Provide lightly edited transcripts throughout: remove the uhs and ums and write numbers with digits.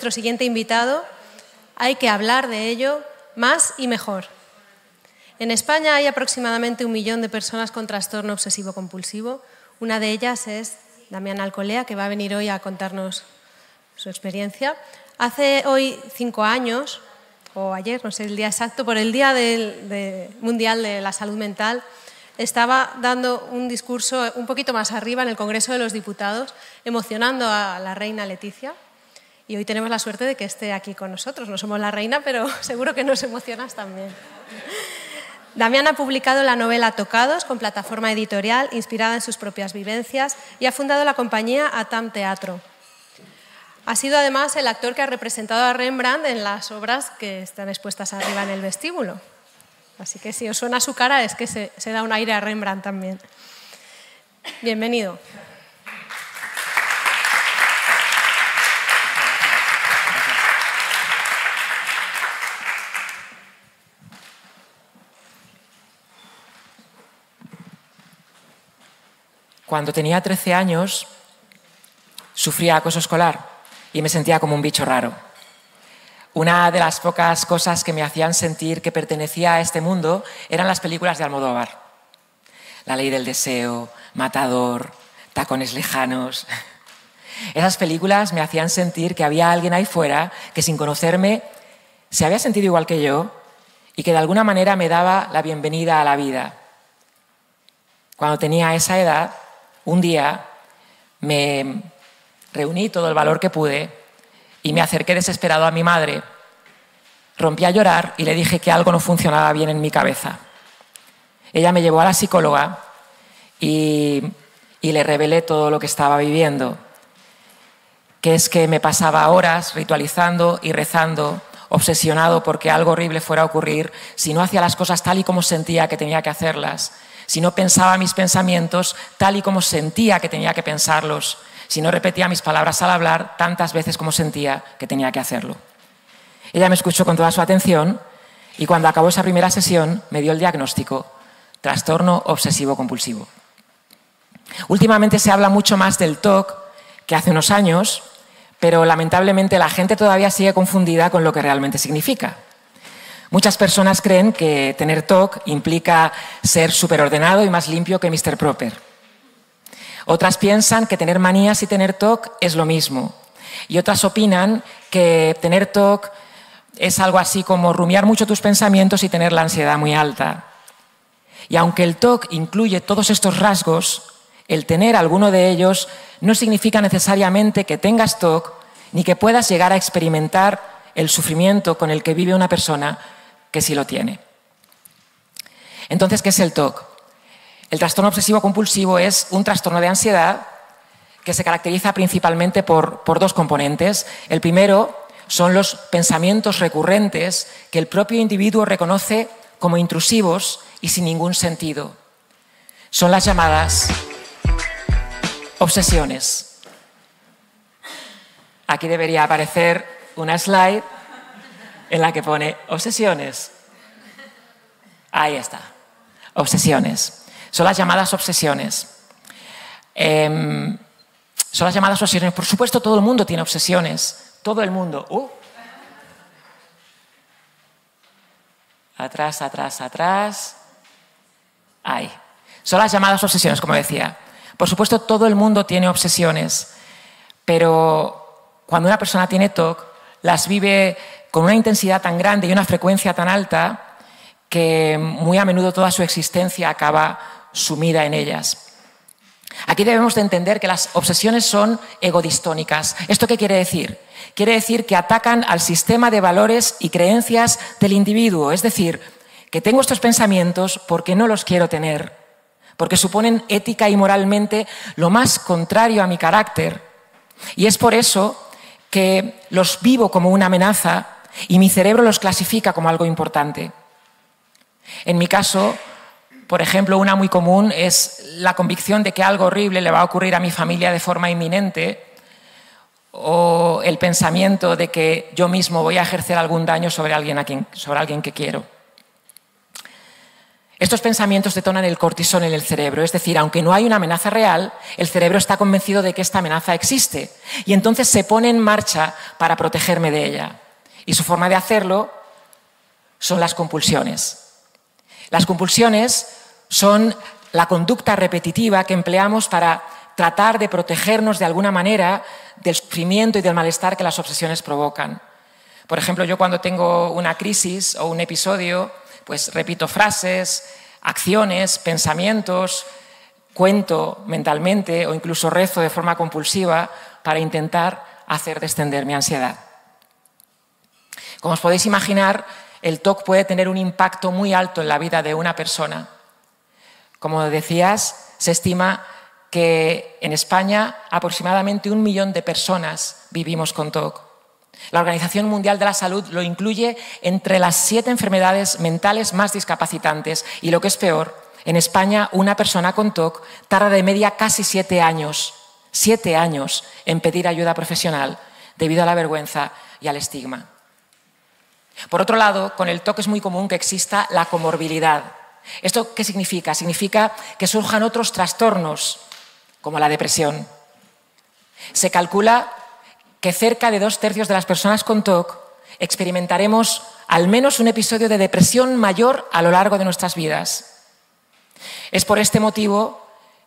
nuestro siguiente invitado, hay que hablar de ello más y mejor. En España hay aproximadamente 1 millón de personas con trastorno obsesivo-compulsivo. Una de ellas es Damián Alcolea, que va a venir hoy a contarnos su experiencia. Hace hoy 5 años, o ayer, no sé el día exacto, por el Día Mundial de la Salud Mental, estaba dando un discurso un poquito más arriba en el Congreso de los Diputados, emocionando a la reina Leticia. Y hoy tenemos la suerte de que esté aquí con nosotros. No somos la reina, pero seguro que nos emocionas también. Damián ha publicado la novela Tocados, con plataforma editorial, inspirada en sus propias vivencias, y ha fundado la compañía Atam Teatro. Ha sido además el actor que ha representado a Rembrandt en las obras que están expuestas arriba en el vestíbulo. Así que si os suena su cara es que se da un aire a Rembrandt también. Bienvenido. Cuando tenía 13 años, sufría acoso escolar y me sentía como un bicho raro. Una de las pocas cosas que me hacían sentir que pertenecía a este mundo eran las películas de Almodóvar. La ley del deseo, Matador, Tacones lejanos. Esas películas me hacían sentir que había alguien ahí fuera que sin conocerme se había sentido igual que yo y que de alguna manera me daba la bienvenida a la vida. Cuando tenía esa edad, un día me reuní todo el valor que pude y me acerqué desesperado a mi madre. Rompí a llorar y le dije que algo no funcionaba bien en mi cabeza. Ella me llevó a la psicóloga y le revelé todo lo que estaba viviendo, que es que me pasaba horas ritualizando y rezando, obsesionado porque algo horrible fuera a ocurrir si no hacía las cosas tal y como sentía que tenía que hacerlas, si no pensaba mis pensamientos tal y como sentía que tenía que pensarlos, si no repetía mis palabras al hablar tantas veces como sentía que tenía que hacerlo. Ella me escuchó con toda su atención y cuando acabó esa primera sesión me dio el diagnóstico: trastorno obsesivo-compulsivo. Últimamente se habla mucho más del TOC que hace unos años, pero lamentablemente la gente todavía sigue confundida con lo que realmente significa. Muchas personas creen que tener TOC implica ser superordenado y más limpio que Mr. Proper. Otras piensan que tener manías y tener TOC es lo mismo. Y otras opinan que tener TOC es algo así como rumiar mucho tus pensamientos y tener la ansiedad muy alta. Y aunque el TOC incluye todos estos rasgos, el tener alguno de ellos no significa necesariamente que tengas TOC ni que puedas llegar a experimentar el sufrimiento con el que vive una persona que sí lo tiene. Entonces, ¿qué es el TOC? El trastorno obsesivo-compulsivo es un trastorno de ansiedad que se caracteriza principalmente por 2 componentes. El primero son los pensamientos recurrentes que el propio individuo reconoce como intrusivos y sin ningún sentido. Son las llamadas obsesiones. Aquí debería aparecer una slide en la que pone obsesiones. Ahí está. Obsesiones. Son las llamadas obsesiones. Son las llamadas obsesiones. Por supuesto, todo el mundo tiene obsesiones. Todo el mundo. Atrás, atrás, atrás. Ahí. Son las llamadas obsesiones, como decía. Por supuesto, todo el mundo tiene obsesiones. Pero cuando una persona tiene TOC, las vive con una intensidad tan grande y una frecuencia tan alta que muy a menudo toda su existencia acaba sumida en ellas. Aquí debemos de entender que las obsesiones son egodistónicas. ¿Esto qué quiere decir? Quiere decir que atacan al sistema de valores y creencias del individuo. Es decir, que tengo estos pensamientos porque no los quiero tener, porque suponen ética y moralmente lo más contrario a mi carácter. Y es por eso que los vivo como una amenaza y mi cerebro los clasifica como algo importante. En mi caso, por ejemplo, una muy común es la convicción de que algo horrible le va a ocurrir a mi familia de forma inminente, o el pensamiento de que yo mismo voy a ejercer algún daño sobre alguien que quiero. Estos pensamientos detonan el cortisol en el cerebro, es decir, aunque no hay una amenaza real, el cerebro está convencido de que esta amenaza existe y entonces se pone en marcha para protegerme de ella. Y su forma de hacerlo son las compulsiones. Las compulsiones son la conducta repetitiva que empleamos para tratar de protegernos de alguna manera del sufrimiento y del malestar que las obsesiones provocan. Por ejemplo, yo cuando tengo una crisis o un episodio, pues repito frases, acciones, pensamientos, cuento mentalmente o incluso rezo de forma compulsiva para intentar hacer descender mi ansiedad. Como os podéis imaginar, el TOC puede tener un impacto muy alto en la vida de una persona. Como decías, se estima que en España aproximadamente 1 millón de personas vivimos con TOC. La Organización Mundial de la Salud lo incluye entre las 7 enfermedades mentales más discapacitantes y, lo que es peor, en España una persona con TOC tarda de media casi 7 años en pedir ayuda profesional debido a la vergüenza y al estigma. Por otro lado, con el TOC es muy común que exista la comorbilidad. ¿Esto qué significa? Significa que surjan otros trastornos, como la depresión. Se calcula que cerca de 2/3 de las personas con TOC experimentaremos al menos un episodio de depresión mayor a lo largo de nuestras vidas. Es por este motivo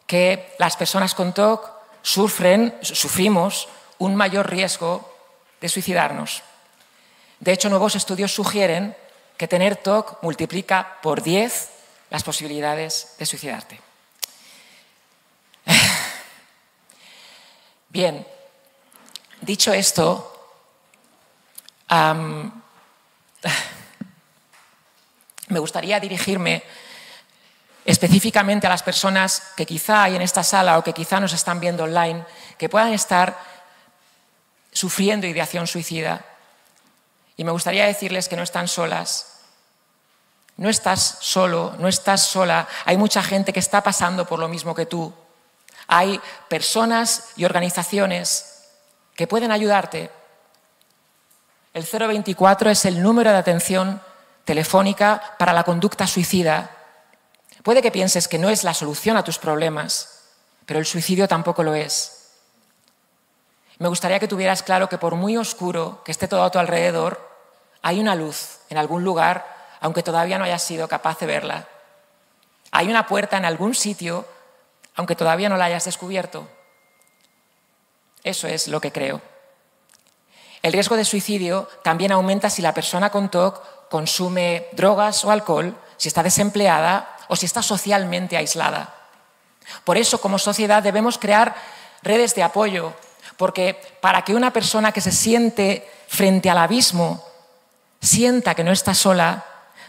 que las personas con TOC sufrimos un mayor riesgo de suicidarnos. De hecho, nuevos estudios sugieren que tener TOC multiplica por 10 las posibilidades de suicidarte. Bien. Dicho esto, me gustaría dirigirme específicamente a las personas que quizá hay en esta sala o que quizá nos están viendo online, que puedan estar sufriendo ideación suicida. Y me gustaría decirles que no están solas. No estás solo, no estás sola. Hay mucha gente que está pasando por lo mismo que tú. Hay personas y organizaciones que pueden ayudarte. El 024 es el número de atención telefónica para la conducta suicida. Puede que pienses que no es la solución a tus problemas, pero el suicidio tampoco lo es. Me gustaría que tuvieras claro que por muy oscuro que esté todo a tu alrededor, hay una luz en algún lugar, aunque todavía no hayas sido capaz de verla. Hay una puerta en algún sitio, aunque todavía no la hayas descubierto. Eso es lo que creo. El riesgo de suicidio también aumenta si la persona con TOC consume drogas o alcohol, si está desempleada o si está socialmente aislada. Por eso, como sociedad, debemos crear redes de apoyo, porque para que una persona que se siente frente al abismo sienta que no está sola,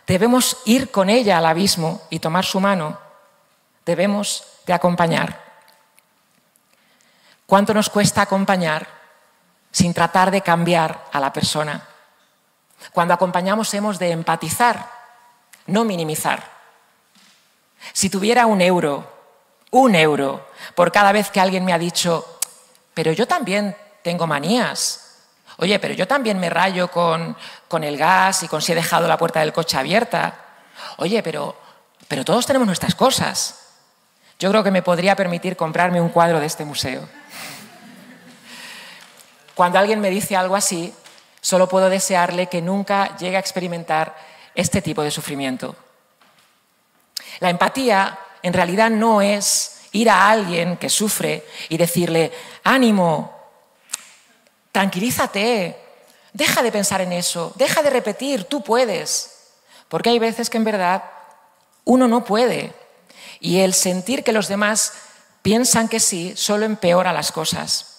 debemos ir con ella al abismo y tomar su mano. Debemos de acompañar. ¿Cuánto nos cuesta acompañar sin tratar de cambiar a la persona? Cuando acompañamos hemos de empatizar, no minimizar. Si tuviera un euro por cada vez que alguien me ha dicho, pero yo también tengo manías, oye, pero yo también me rayo con el gas y con si he dejado la puerta del coche abierta, oye, pero todos tenemos nuestras cosas. Yo creo que me podría permitir comprarme un cuadro de este museo. Cuando alguien me dice algo así, solo puedo desearle que nunca llegue a experimentar este tipo de sufrimiento. La empatía en realidad no es ir a alguien que sufre y decirle, ánimo, tranquilízate, deja de pensar en eso, deja de repetir, tú puedes. Porque hay veces que en verdad uno no puede. Y el sentir que los demás piensan que sí solo empeora las cosas.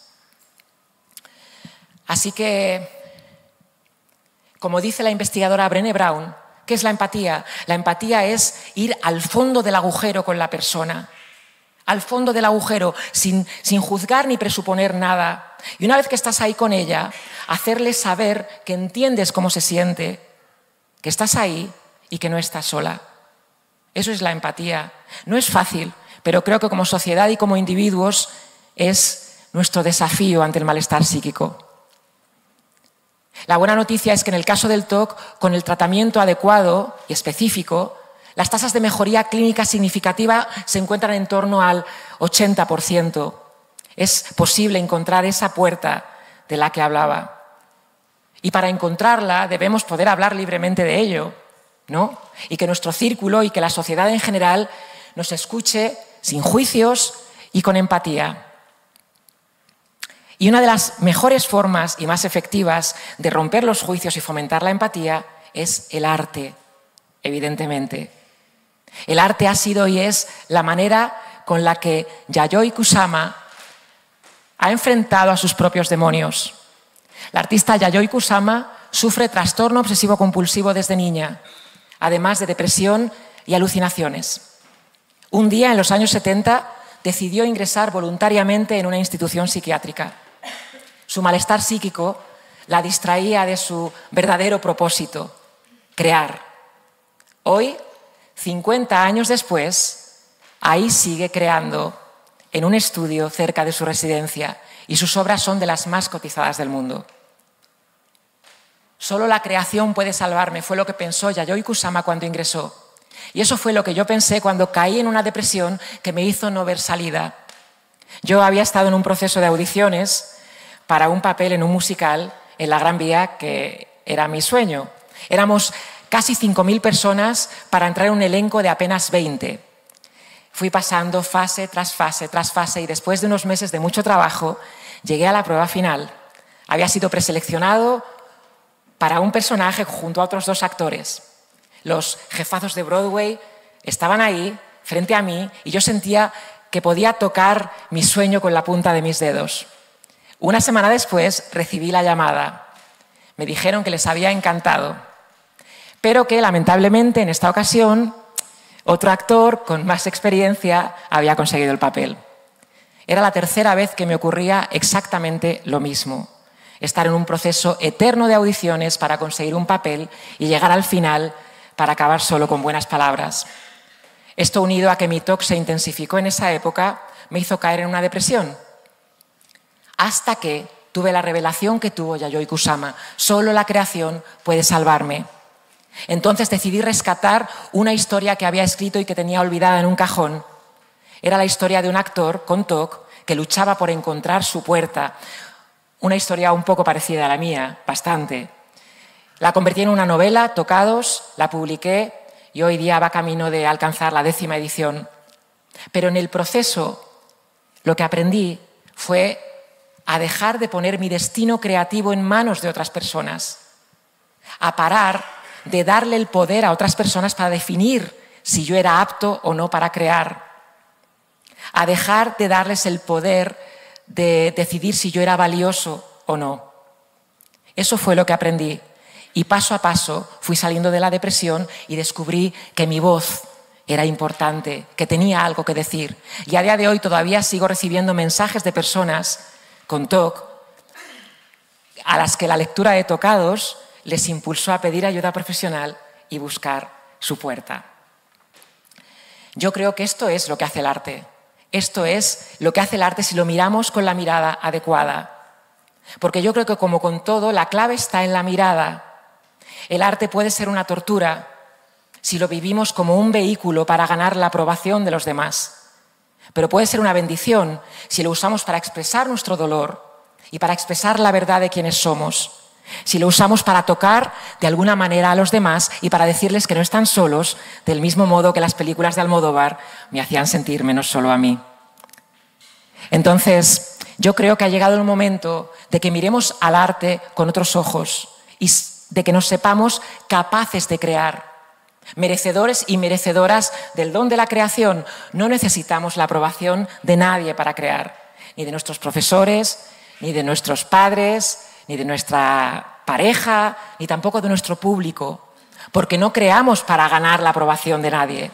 Así que, como dice la investigadora Brené Brown, ¿qué es la empatía? La empatía es ir al fondo del agujero con la persona, al fondo del agujero, sin juzgar ni presuponer nada. Y una vez que estás ahí con ella, hacerle saber que entiendes cómo se siente, que estás ahí y que no estás sola. Eso es la empatía. No es fácil, pero creo que como sociedad y como individuos es nuestro desafío ante el malestar psíquico. La buena noticia es que en el caso del TOC, con el tratamiento adecuado y específico, Las tasas de mejoría clínica significativa se encuentran en torno al 80%. Es posible encontrar esa puerta de la que hablaba. Y para encontrarla debemos poder hablar libremente de ello, ¿no? Y que nuestro círculo y que la sociedad en general nos escuche sin juicios y con empatía. Y una de las mejores formas y más efectivas de romper los juicios y fomentar la empatía es el arte, evidentemente. El arte ha sido y es la manera con la que Yayoi Kusama ha enfrentado a sus propios demonios. La artista Yayoi Kusama sufre trastorno obsesivo-compulsivo desde niña, además de depresión y alucinaciones. Un día, en los años 70, decidió ingresar voluntariamente en una institución psiquiátrica. Su malestar psíquico la distraía de su verdadero propósito, crear. Hoy, 50 años después, ahí sigue creando en un estudio cerca de su residencia y sus obras son de las más cotizadas del mundo. Solo la creación puede salvarme, fue lo que pensó Yayoi Kusama cuando ingresó. Y eso fue lo que yo pensé cuando caí en una depresión que me hizo no ver salida. Yo había estado en un proceso de audiciones para un papel en un musical en la Gran Vía que era mi sueño. Éramos casi 5.000 personas para entrar en un elenco de apenas 20. Fui pasando fase tras fase y después de unos meses de mucho trabajo llegué a la prueba final. Había sido preseleccionado para un personaje junto a otros 2 actores. Los jefazos de Broadway estaban ahí, frente a mí, y yo sentía que podía tocar mi sueño con la punta de mis dedos. Una semana después recibí la llamada. Me dijeron que les había encantado, pero que lamentablemente en esta ocasión otro actor con más experiencia había conseguido el papel. Era la tercera vez que me ocurría exactamente lo mismo. Estar en un proceso eterno de audiciones para conseguir un papel y llegar al final para acabar solo con buenas palabras. Esto, unido a que mi TOC se intensificó en esa época, me hizo caer en una depresión. Hasta que tuve la revelación que tuvo Yayoi Kusama. Solo la creación puede salvarme. Entonces decidí rescatar una historia que había escrito y que tenía olvidada en un cajón. Era la historia de un actor con TOC que luchaba por encontrar su puerta. Una historia un poco parecida a la mía, bastante. La convertí en una novela, Tocados, la publiqué y hoy día va camino de alcanzar la 10ª edición. Pero en el proceso lo que aprendí fue a dejar de poner mi destino creativo en manos de otras personas, a parar de darle el poder a otras personas para definir si yo era apto o no para crear, a dejar de darles el poder de decidir si yo era valioso o no. Eso fue lo que aprendí. Y paso a paso fui saliendo de la depresión y descubrí que mi voz era importante, que tenía algo que decir. Y a día de hoy todavía sigo recibiendo mensajes de personas con TOC a las que la lectura de Tocados les impulsó a pedir ayuda profesional y buscar su puerta. Yo creo que esto es lo que hace el arte. Esto es lo que hace el arte si lo miramos con la mirada adecuada. Porque yo creo que, como con todo, la clave está en la mirada. El arte puede ser una tortura si lo vivimos como un vehículo para ganar la aprobación de los demás. Pero puede ser una bendición si lo usamos para expresar nuestro dolor y para expresar la verdad de quienes somos. Si lo usamos para tocar de alguna manera a los demás y para decirles que no están solos, del mismo modo que las películas de Almodóvar me hacían sentir menos solo a mí. Entonces, yo creo que ha llegado el momento de que miremos al arte con otros ojos y de que nos sepamos capaces de crear. Merecedores y merecedoras del don de la creación. No necesitamos la aprobación de nadie para crear, ni de nuestros profesores, ni de nuestros padres, ni de nuestra pareja, ni tampoco de nuestro público, porque no creamos para ganar la aprobación de nadie.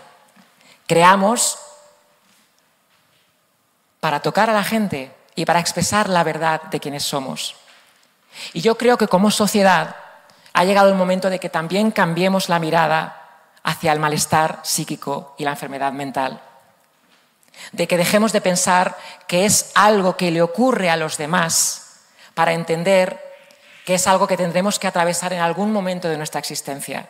Creamos para tocar a la gente y para expresar la verdad de quienes somos. Y yo creo que como sociedad ha llegado el momento de que también cambiemos la mirada hacia el malestar psíquico y la enfermedad mental. De que dejemos de pensar que es algo que le ocurre a los demás para entender que es algo que tendremos que atravesar en algún momento de nuestra existencia.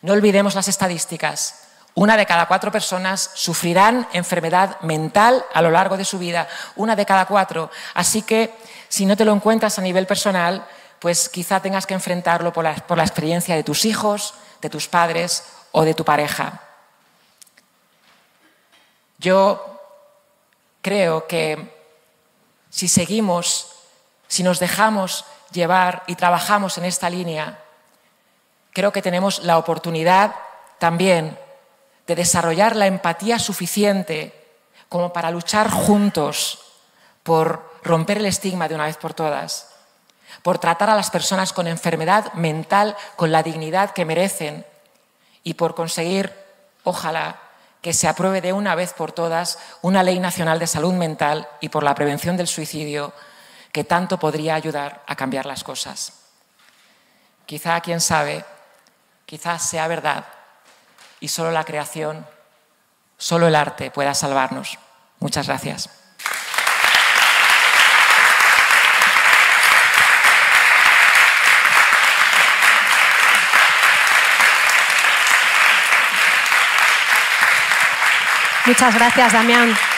No olvidemos las estadísticas. 1 de cada 4 personas sufrirán enfermedad mental a lo largo de su vida. 1 de cada 4. Así que, si no te lo encuentras a nivel personal, pues quizá tengas que enfrentarlo por la experiencia de tus hijos, de tus padres o de tu pareja. Yo creo que si nos dejamos llevar y trabajamos en esta línea, creo que tenemos la oportunidad también de desarrollar la empatía suficiente como para luchar juntos por romper el estigma de una vez por todas, por tratar a las personas con enfermedad mental con la dignidad que merecen y por conseguir, ojalá, que se apruebe de una vez por todas una ley nacional de salud mental y por la prevención del suicidio que tanto podría ayudar a cambiar las cosas. Quizá, quién sabe, quizás sea verdad y solo la creación, solo el arte pueda salvarnos. Muchas gracias. Muchas gracias, Damián.